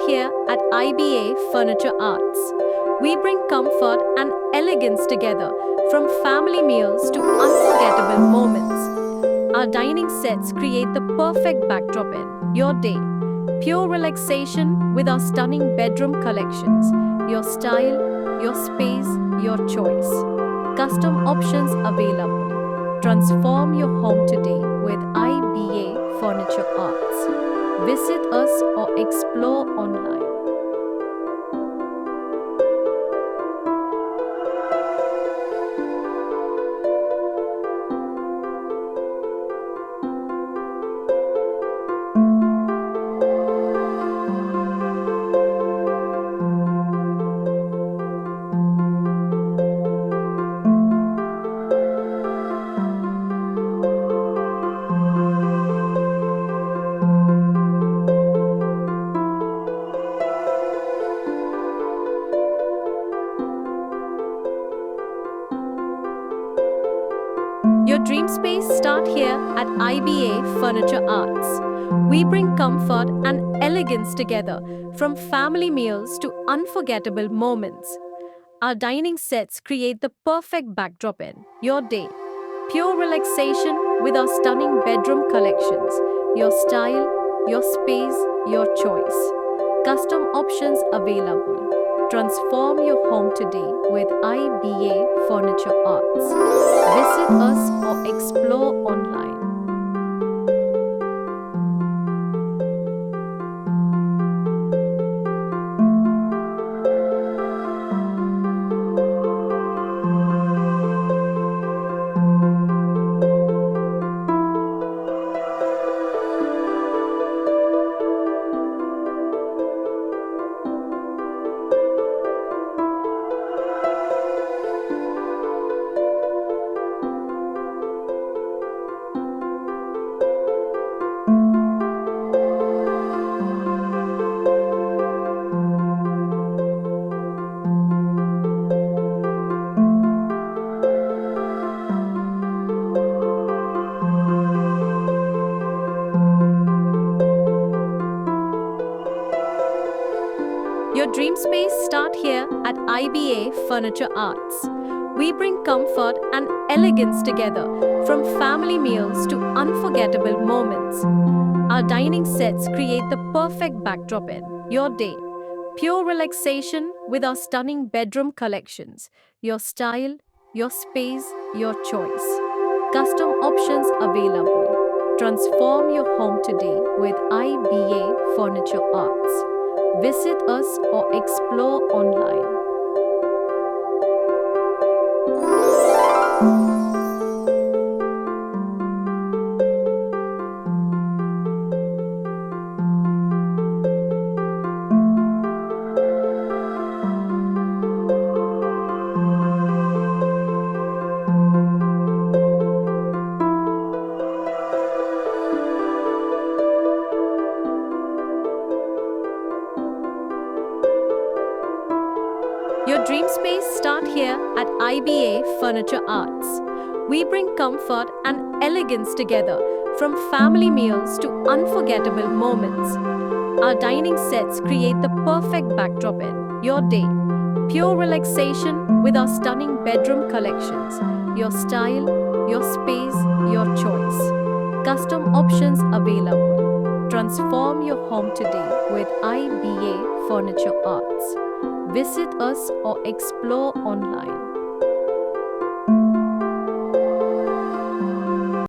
here at IBA Furniture Arts. We bring comfort and elegance together, from family meals to unforgettable moments. Our dining sets create the perfect backdrop in your day. Pure relaxation with our stunning bedroom collections. Your style, your space, your choice. Custom options available. Transform your home today with IBA Furniture Arts. Visit us or explore online. Your dream space start here at IBA Furniture Arts. We bring comfort and elegance together, from family meals to unforgettable moments. Our dining sets create the perfect backdrop in your day. Pure relaxation with our stunning bedroom collections. Your style, your space, your choice. Custom options available. Transform your home today with IBA Furniture Arts. Visit us or explore online. Your dream space start here at IBA Furniture Arts. We bring comfort and elegance together, from family meals to unforgettable moments. Our dining sets create the perfect backdrop in your day. Pure relaxation with our stunning bedroom collections. Your style, your space, your choice. Custom options available. Transform your home today with IBA Furniture Arts. Visit us or explore online. Your dream space start here at IBA Furniture Arts. We bring comfort and elegance together, from family meals to unforgettable moments. Our dining sets create the perfect backdrop in your day. Pure relaxation with our stunning bedroom collections. Your style, your space, your choice. Custom options available. Transform your home today with IBA Furniture Arts. Visit us or explore online.